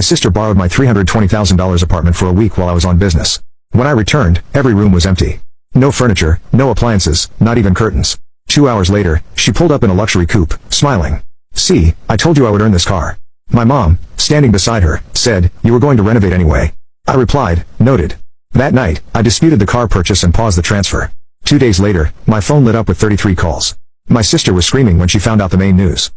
My sister borrowed my $320,000 apartment for a week while I was on business. When I returned, every room was empty. No furniture, no appliances, not even curtains. 2 hours later, she pulled up in a luxury coupe, smiling. "See, I told you I would earn this car." My mom, standing beside her, said, "You were going to renovate anyway." I replied, "Noted." That night, I disputed the car purchase and paused the transfer. 2 days later, my phone lit up with 33 calls. My sister was screaming when she found out the main news.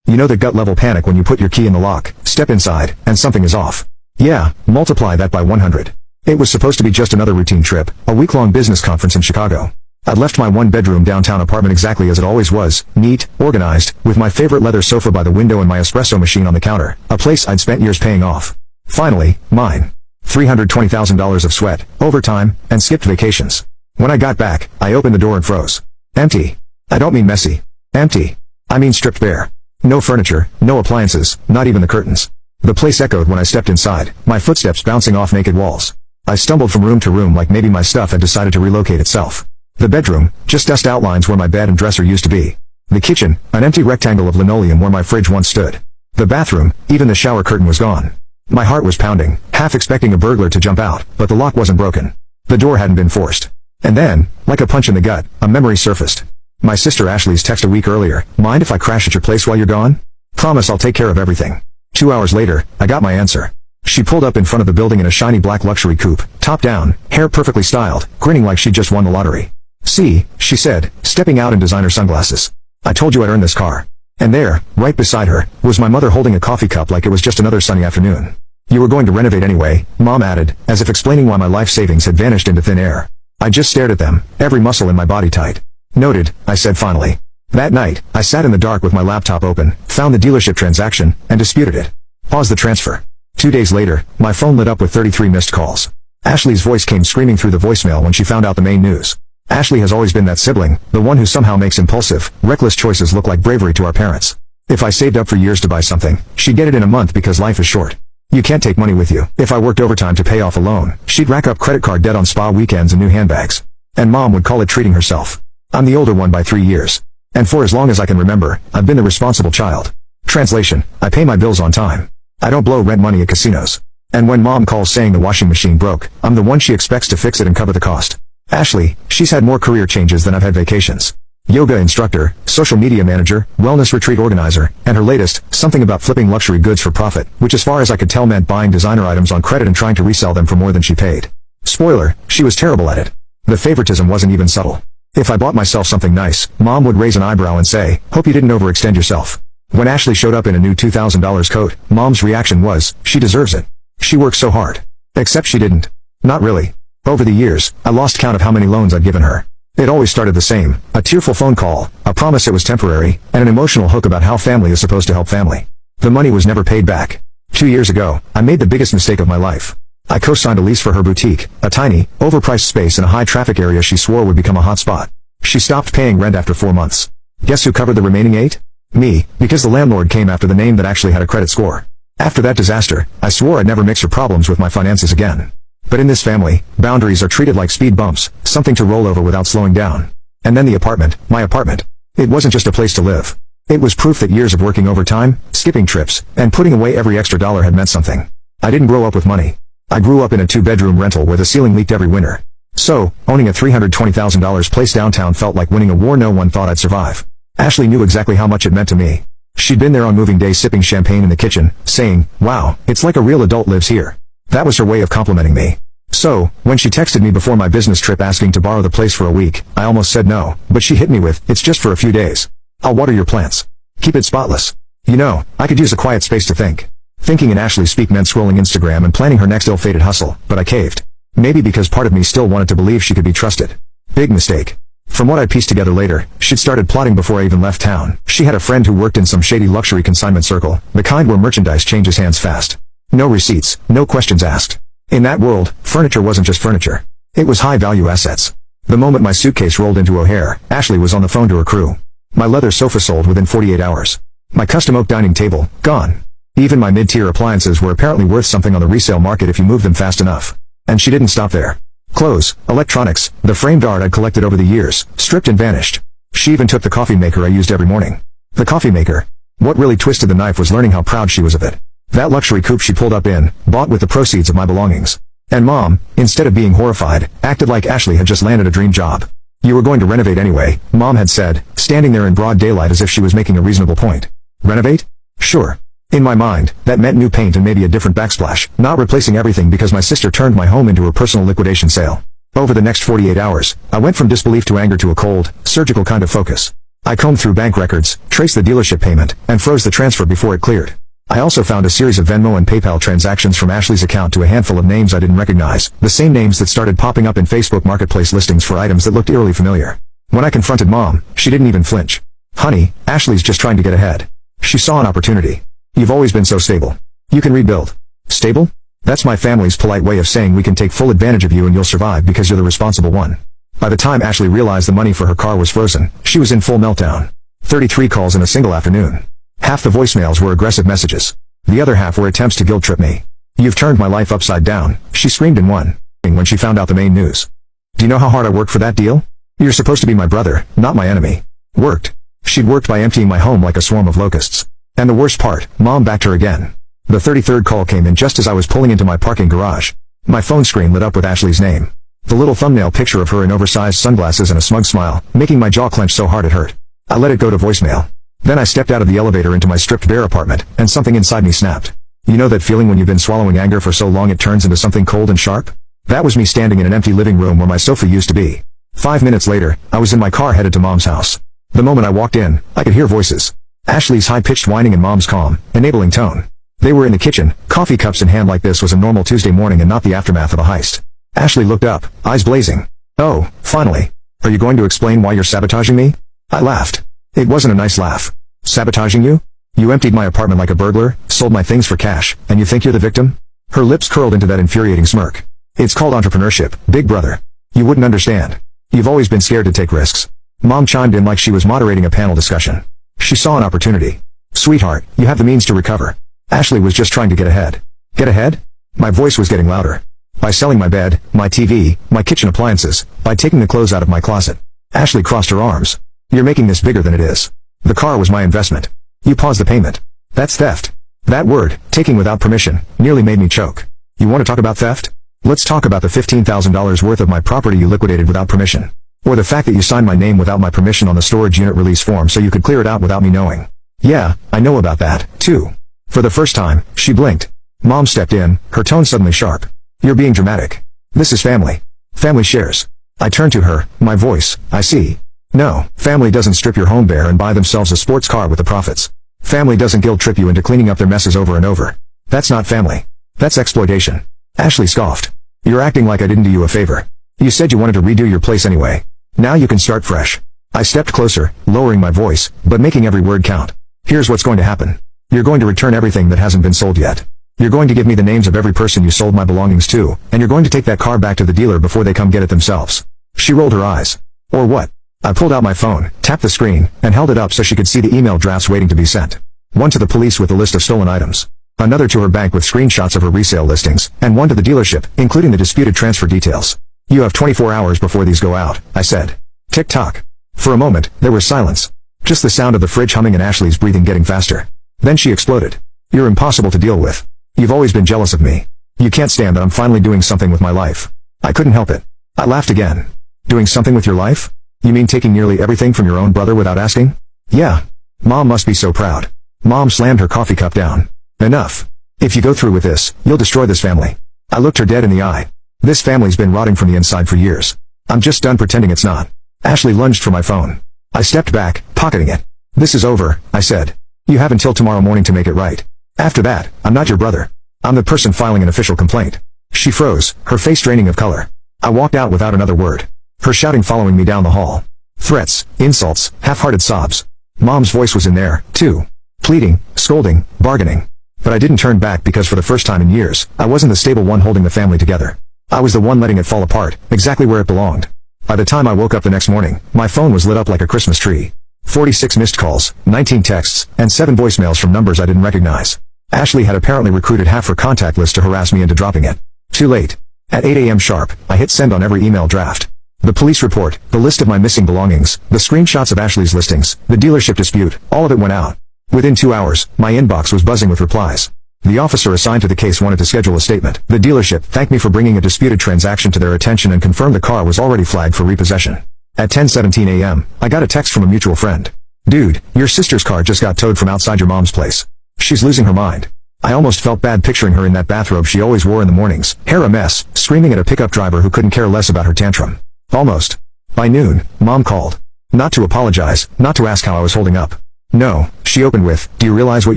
You know the gut-level panic when you put your key in the lock, step inside, and something is off. Yeah, multiply that by 100. It was supposed to be just another routine trip, a week-long business conference in Chicago. I'd left my one-bedroom downtown apartment exactly as it always was, neat, organized, with my favorite leather sofa by the window and my espresso machine on the counter, a place I'd spent years paying off. Finally, mine. $320,000 of sweat, overtime, and skipped vacations. When I got back, I opened the door and froze. Empty. I don't mean messy. Empty. I mean stripped bare. No furniture, no appliances, not even the curtains. The place echoed when I stepped inside, my footsteps bouncing off naked walls. I stumbled from room to room like maybe my stuff had decided to relocate itself. The bedroom, just dust outlines where my bed and dresser used to be. The kitchen, an empty rectangle of linoleum where my fridge once stood. The bathroom, even the shower curtain was gone. My heart was pounding, half expecting a burglar to jump out, but the lock wasn't broken. The door hadn't been forced. And then, like a punch in the gut, a memory surfaced. My sister Ashley's text a week earlier, "Mind if I crash at your place while you're gone? Promise I'll take care of everything." 2 hours later, I got my answer. She pulled up in front of the building in a shiny black luxury coupe, top down, hair perfectly styled, grinning like she'd just won the lottery. "See," she said, stepping out in designer sunglasses. "I told you I'd earn this car." And there, right beside her, was my mother holding a coffee cup like it was just another sunny afternoon. "You were going to renovate anyway," Mom added, as if explaining why my life savings had vanished into thin air. I just stared at them, every muscle in my body tight. "Noted," I said finally. That night, I sat in the dark with my laptop open, found the dealership transaction, and disputed it. Paused the transfer. 2 days later, my phone lit up with 33 missed calls. Ashley's voice came screaming through the voicemail when she found out the main news. Ashley has always been that sibling, the one who somehow makes impulsive, reckless choices look like bravery to our parents. If I saved up for years to buy something, she'd get it in a month because life is short. You can't take money with you. If I worked overtime to pay off a loan, she'd rack up credit card debt on spa weekends and new handbags. And Mom would call it treating herself. I'm the older one by 3 years. And for as long as I can remember, I've been the responsible child. Translation, I pay my bills on time. I don't blow rent money at casinos. And when Mom calls saying the washing machine broke, I'm the one she expects to fix it and cover the cost. Ashley, she's had more career changes than I've had vacations. Yoga instructor, social media manager, wellness retreat organizer, and her latest, something about flipping luxury goods for profit, which as far as I could tell meant buying designer items on credit and trying to resell them for more than she paid. Spoiler, she was terrible at it. The favoritism wasn't even subtle. If I bought myself something nice, Mom would raise an eyebrow and say, "Hope you didn't overextend yourself." When Ashley showed up in a new $2,000 coat, Mom's reaction was, "She deserves it. She worked so hard." Except she didn't. Not really. Over the years, I lost count of how many loans I'd given her. It always started the same, a tearful phone call, a promise it was temporary, and an emotional hook about how family is supposed to help family. The money was never paid back. 2 years ago, I made the biggest mistake of my life. I co-signed a lease for her boutique, a tiny, overpriced space in a high-traffic area she swore would become a hot spot. She stopped paying rent after 4 months. Guess who covered the remaining 8? Me, because the landlord came after the name that actually had a credit score. After that disaster, I swore I'd never mix her problems with my finances again. But in this family, boundaries are treated like speed bumps, something to roll over without slowing down. And then the apartment, my apartment. It wasn't just a place to live. It was proof that years of working overtime, skipping trips, and putting away every extra dollar had meant something. I didn't grow up with money. I grew up in a 2-bedroom rental where the ceiling leaked every winter. So, owning a $320,000 place downtown felt like winning a war no one thought I'd survive. Ashley knew exactly how much it meant to me. She'd been there on moving day sipping champagne in the kitchen, saying, "Wow, it's like a real adult lives here." That was her way of complimenting me. So, when she texted me before my business trip asking to borrow the place for a week, I almost said no, but she hit me with, "It's just for a few days. I'll water your plants. Keep it spotless." You know, I could use a quiet space to think. Thinking in Ashley's speak meant scrolling Instagram and planning her next ill-fated hustle, but I caved. Maybe because part of me still wanted to believe she could be trusted. Big mistake. From what I pieced together later, she'd started plotting before I even left town. She had a friend who worked in some shady luxury consignment circle, the kind where merchandise changes hands fast. No receipts, no questions asked. In that world, furniture wasn't just furniture. It was high-value assets. The moment my suitcase rolled into O'Hare, Ashley was on the phone to her crew. My leather sofa sold within 48 hours. My custom oak dining table, gone. Even my mid-tier appliances were apparently worth something on the resale market if you moved them fast enough. And she didn't stop there. Clothes, electronics, the framed art I'd collected over the years, stripped and vanished. She even took the coffee maker I used every morning. The coffee maker. What really twisted the knife was learning how proud she was of it. That luxury coupe she pulled up in, bought with the proceeds of my belongings. And Mom, instead of being horrified, acted like Ashley had just landed a dream job. You were going to renovate anyway, Mom had said, standing there in broad daylight as if she was making a reasonable point. Renovate? Sure. In my mind, that meant new paint and maybe a different backsplash, not replacing everything because my sister turned my home into a personal liquidation sale. Over the next 48 hours, I went from disbelief to anger to a cold, surgical kind of focus. I combed through bank records, traced the dealership payment, and froze the transfer before it cleared. I also found a series of Venmo and PayPal transactions from Ashley's account to a handful of names I didn't recognize, the same names that started popping up in Facebook Marketplace listings for items that looked eerily familiar. When I confronted Mom, she didn't even flinch. Honey, Ashley's just trying to get ahead. She saw an opportunity. You've always been so stable. You can rebuild. Stable? That's my family's polite way of saying we can take full advantage of you and you'll survive because you're the responsible one. By the time Ashley realized the money for her car was frozen, she was in full meltdown. 33 calls in a single afternoon. Half the voicemails were aggressive messages. The other half were attempts to guilt trip me. You've turned my life upside down, she screamed in one, when she found out the main news. Do you know how hard I worked for that deal? You're supposed to be my brother, not my enemy. Worked. She'd worked by emptying my home like a swarm of locusts. And the worst part, Mom backed her again. The 33rd call came in just as I was pulling into my parking garage. My phone screen lit up with Ashley's name. The little thumbnail picture of her in oversized sunglasses and a smug smile, making my jaw clench so hard it hurt. I let it go to voicemail. Then I stepped out of the elevator into my stripped bare apartment, and something inside me snapped. You know that feeling when you've been swallowing anger for so long it turns into something cold and sharp? That was me standing in an empty living room where my sofa used to be. 5 minutes later, I was in my car headed to Mom's house. The moment I walked in, I could hear voices. Ashley's high-pitched whining and Mom's calm, enabling tone. They were in the kitchen, coffee cups in hand like this was a normal Tuesday morning and not the aftermath of a heist. Ashley looked up, eyes blazing. Oh, finally. Are you going to explain why you're sabotaging me? I laughed. It wasn't a nice laugh. Sabotaging you? You emptied my apartment like a burglar, sold my things for cash, and you think you're the victim? Her lips curled into that infuriating smirk. It's called entrepreneurship, big brother. You wouldn't understand. You've always been scared to take risks. Mom chimed in like she was moderating a panel discussion. She saw an opportunity. Sweetheart, you have the means to recover. Ashley was just trying to get ahead. Get ahead? My voice was getting louder. By selling my bed, my TV, my kitchen appliances, by taking the clothes out of my closet. Ashley crossed her arms. You're making this bigger than it is. The car was my investment. You paused the payment. That's theft. That word, taking without permission, nearly made me choke. You want to talk about theft? Let's talk about the $15,000 worth of my property you liquidated without permission. Or the fact that you signed my name without my permission on the storage unit release form so you could clear it out without me knowing. Yeah, I know about that, too. For the first time, she blinked. Mom stepped in, her tone suddenly sharp. You're being dramatic. This is family. Family shares. I turned to her, my voice, I see. No, family doesn't strip your home bare and buy themselves a sports car with the profits. Family doesn't guilt trip you into cleaning up their messes over and over. That's not family. That's exploitation. Ashley scoffed. You're acting like I didn't do you a favor. You said you wanted to redo your place anyway. Now you can start fresh. I stepped closer, lowering my voice, but making every word count. Here's what's going to happen. You're going to return everything that hasn't been sold yet. You're going to give me the names of every person you sold my belongings to, and you're going to take that car back to the dealer before they come get it themselves. She rolled her eyes. Or what? I pulled out my phone, tapped the screen, and held it up so she could see the email drafts waiting to be sent. One to the police with a list of stolen items. Another to her bank with screenshots of her resale listings, and one to the dealership, including the disputed transfer details. You have 24 hours before these go out, I said. Tick-tock. For a moment, there was silence. Just the sound of the fridge humming and Ashley's breathing getting faster. Then she exploded. You're impossible to deal with. You've always been jealous of me. You can't stand that I'm finally doing something with my life. I couldn't help it. I laughed again. Doing something with your life? You mean taking nearly everything from your own brother without asking? Yeah. Mom must be so proud. Mom slammed her coffee cup down. Enough. If you go through with this, you'll destroy this family. I looked her dead in the eye. This family's been rotting from the inside for years. I'm just done pretending it's not. Ashley lunged for my phone. I stepped back, pocketing it. This is over, I said. You have until tomorrow morning to make it right. After that, I'm not your brother. I'm the person filing an official complaint. She froze, her face draining of color. I walked out without another word. Her shouting following me down the hall. Threats, insults, half-hearted sobs. Mom's voice was in there, too. Pleading, scolding, bargaining. But I didn't turn back because for the first time in years, I wasn't the stable one holding the family together. I was the one letting it fall apart, exactly where it belonged. By the time I woke up the next morning, my phone was lit up like a Christmas tree. 46 missed calls, 19 texts, and 7 voicemails from numbers I didn't recognize. Ashley had apparently recruited half her contact list to harass me into dropping it. Too late. At 8 a.m. sharp, I hit send on every email draft. The police report, the list of my missing belongings, the screenshots of Ashley's listings, the dealership dispute, all of it went out. Within 2 hours, my inbox was buzzing with replies. The officer assigned to the case wanted to schedule a statement. The dealership thanked me for bringing a disputed transaction to their attention and confirmed the car was already flagged for repossession. At 10:17 a.m., I got a text from a mutual friend. "Dude, your sister's car just got towed from outside your mom's place. She's losing her mind." I almost felt bad picturing her in that bathrobe she always wore in the mornings, hair a mess, screaming at a pickup driver who couldn't care less about her tantrum. Almost. By noon, Mom called. Not to apologize, not to ask how I was holding up. No, she opened with, "Do you realize what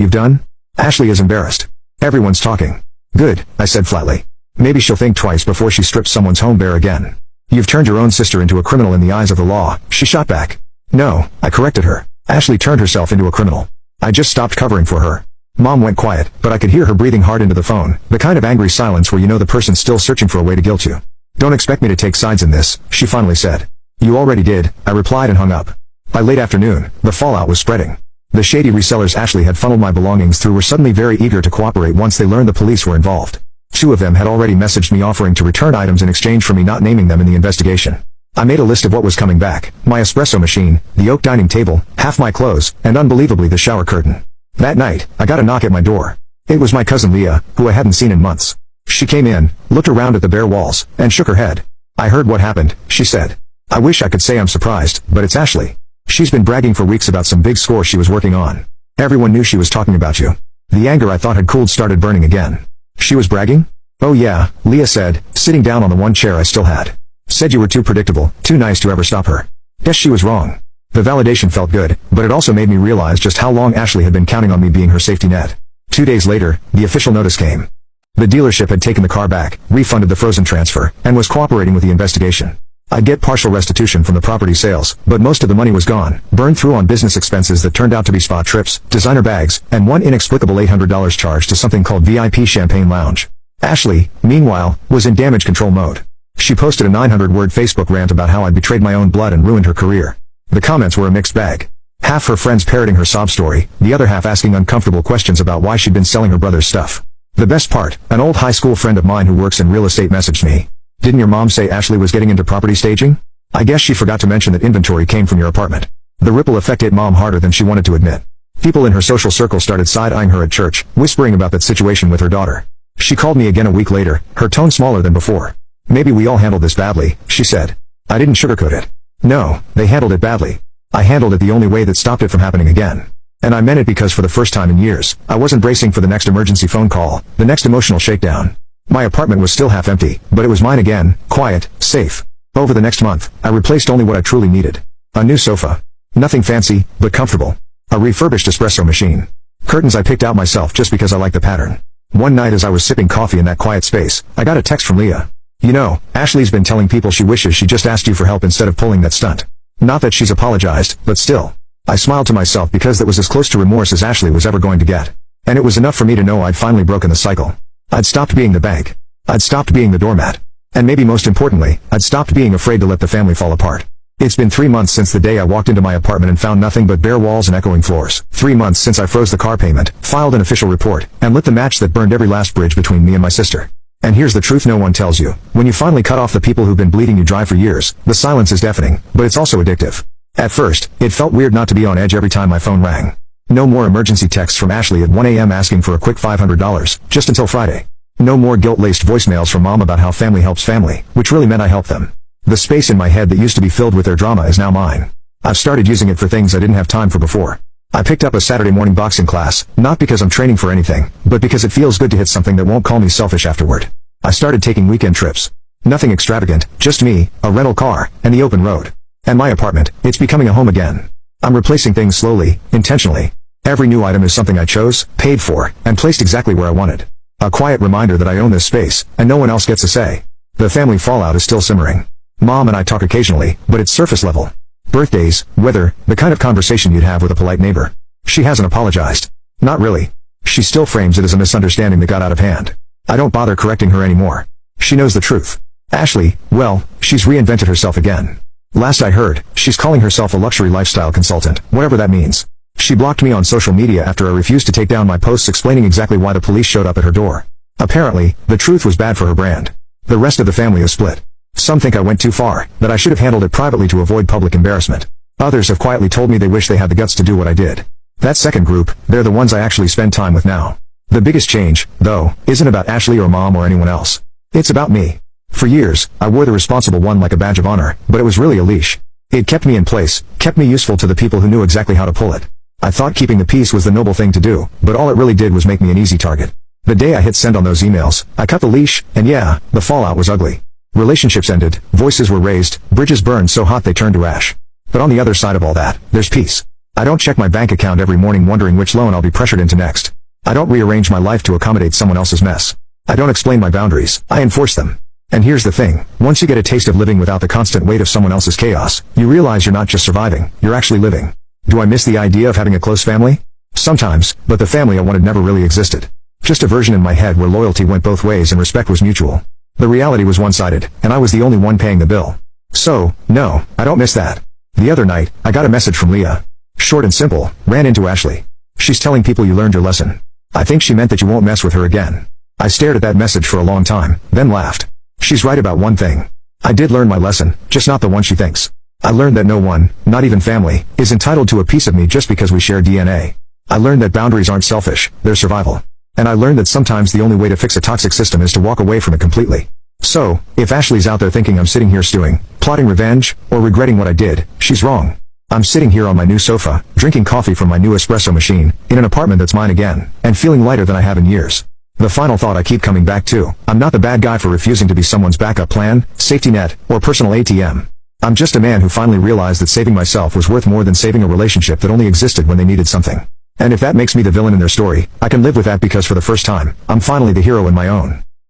you've done?" Ashley is embarrassed. "Everyone's talking." "Good," I said flatly. "Maybe she'll think twice before she strips someone's home bare again." "You've turned your own sister into a criminal in the eyes of the law," she shot back. "No," I corrected her. "Ashley turned herself into a criminal. I just stopped covering for her." Mom went quiet, but I could hear her breathing hard into the phone, the kind of angry silence where you know the person's still searching for a way to guilt you. "Don't expect me to take sides in this," she finally said. "You already did," I replied and hung up. By late afternoon, the fallout was spreading. The shady resellers Ashley had funneled my belongings through were suddenly very eager to cooperate once they learned the police were involved. 2 of them had already messaged me offering to return items in exchange for me not naming them in the investigation. I made a list of what was coming back: my espresso machine, the oak dining table, half my clothes, and unbelievably the shower curtain. That night, I got a knock at my door. It was my cousin Leah, who I hadn't seen in months. She came in, looked around at the bare walls, and shook her head. "I heard what happened," she said. "I wish I could say I'm surprised, but it's Ashley. She's been bragging for weeks about some big score she was working on. Everyone knew she was talking about you." The anger I thought had cooled started burning again. "She was bragging?" "Oh yeah," Leah said, sitting down on the one chair I still had. "Said you were too predictable, too nice to ever stop her." Guess she was wrong. The validation felt good, but it also made me realize just how long Ashley had been counting on me being her safety net. 2 days later, the official notice came. The dealership had taken the car back, refunded the frozen transfer, and was cooperating with the investigation. I'd get partial restitution from the property sales, but most of the money was gone, burned through on business expenses that turned out to be spa trips, designer bags, and one inexplicable $800 charge to something called VIP Champagne Lounge. Ashley, meanwhile, was in damage control mode. She posted a 900-word Facebook rant about how I'd betrayed my own blood and ruined her career. The comments were a mixed bag. Half her friends parroting her sob story, the other half asking uncomfortable questions about why she'd been selling her brother's stuff. The best part, an old high school friend of mine who works in real estate messaged me. "Didn't your mom say Ashley was getting into property staging? I guess she forgot to mention that inventory came from your apartment." The ripple effect hit Mom harder than she wanted to admit. People in her social circle started side-eyeing her at church, whispering about that situation with her daughter. She called me again a week later, her tone smaller than before. "Maybe we all handled this badly," she said. I didn't sugarcoat it. "No, they handled it badly. I handled it the only way that stopped it from happening again. And I meant it because for the first time in years, I wasn't bracing for the next emergency phone call, the next emotional shakedown. My apartment was still half empty, but it was mine again, quiet, safe. Over the next month, I replaced only what I truly needed. A new sofa. Nothing fancy, but comfortable. A refurbished espresso machine. Curtains I picked out myself just because I liked the pattern. One night as I was sipping coffee in that quiet space, I got a text from Leah. "You know, Ashley's been telling people she wishes she just asked you for help instead of pulling that stunt. Not that she's apologized, but still." I smiled to myself because that was as close to remorse as Ashley was ever going to get. And it was enough for me to know I'd finally broken the cycle. I'd stopped being the bank. I'd stopped being the doormat. And maybe most importantly, I'd stopped being afraid to let the family fall apart. It's been 3 months since the day I walked into my apartment and found nothing but bare walls and echoing floors. 3 months since I froze the car payment, filed an official report, and lit the match that burned every last bridge between me and my sister. And here's the truth no one tells you. When you finally cut off the people who've been bleeding you dry for years, the silence is deafening, but it's also addictive. At first, it felt weird not to be on edge every time my phone rang. No more emergency texts from Ashley at 1 a.m. asking for a quick $500, just until Friday. No more guilt-laced voicemails from Mom about how family helps family, which really meant I helped them. The space in my head that used to be filled with their drama is now mine. I've started using it for things I didn't have time for before. I picked up a Saturday morning boxing class, not because I'm training for anything, but because it feels good to hit something that won't call me selfish afterward. I started taking weekend trips. Nothing extravagant, just me, a rental car, and the open road. And my apartment, it's becoming a home again. I'm replacing things slowly, intentionally. Every new item is something I chose, paid for, and placed exactly where I wanted. A quiet reminder that I own this space, and no one else gets a say. The family fallout is still simmering. Mom and I talk occasionally, but it's surface level. Birthdays, weather, the kind of conversation you'd have with a polite neighbor. She hasn't apologized. Not really. She still frames it as a misunderstanding that got out of hand. I don't bother correcting her anymore. She knows the truth. Ashley, well, she's reinvented herself again. Last I heard, she's calling herself a luxury lifestyle consultant, whatever that means. She blocked me on social media after I refused to take down my posts explaining exactly why the police showed up at her door. Apparently, the truth was bad for her brand. The rest of the family is split. Some think I went too far, that I should have handled it privately to avoid public embarrassment. Others have quietly told me they wish they had the guts to do what I did. That second group, they're the ones I actually spend time with now. The biggest change, though, isn't about Ashley or mom or anyone else. It's about me. For years, I wore the responsible one like a badge of honor, but it was really a leash. It kept me in place, kept me useful to the people who knew exactly how to pull it. I thought keeping the peace was the noble thing to do, but all it really did was make me an easy target. The day I hit send on those emails, I cut the leash, and yeah, the fallout was ugly. Relationships ended, voices were raised, bridges burned so hot they turned to ash. But on the other side of all that, there's peace. I don't check my bank account every morning wondering which loan I'll be pressured into next. I don't rearrange my life to accommodate someone else's mess. I don't explain my boundaries, I enforce them. And here's the thing, once you get a taste of living without the constant weight of someone else's chaos, you realize you're not just surviving, you're actually living. Do I miss the idea of having a close family? Sometimes, but the family I wanted never really existed. Just a version in my head where loyalty went both ways and respect was mutual. The reality was one-sided, and I was the only one paying the bill. So, no, I don't miss that. The other night, I got a message from Leah. Short and simple, ran into Ashley. She's telling people you learned your lesson. I think she meant that you won't mess with her again. I stared at that message for a long time, then laughed. She's right about one thing. I did learn my lesson, just not the one she thinks. I learned that no one, not even family, is entitled to a piece of me just because we share DNA. I learned that boundaries aren't selfish, they're survival. And I learned that sometimes the only way to fix a toxic system is to walk away from it completely. So, if Ashley's out there thinking I'm sitting here stewing, plotting revenge, or regretting what I did, she's wrong. I'm sitting here on my new sofa, drinking coffee from my new espresso machine, in an apartment that's mine again, and feeling lighter than I have in years. The final thought I keep coming back to, I'm not the bad guy for refusing to be someone's backup plan, safety net, or personal ATM. I'm just a man who finally realized that saving myself was worth more than saving a relationship that only existed when they needed something. And if that makes me the villain in their story, I can live with that because for the first time, I'm finally the hero in my own.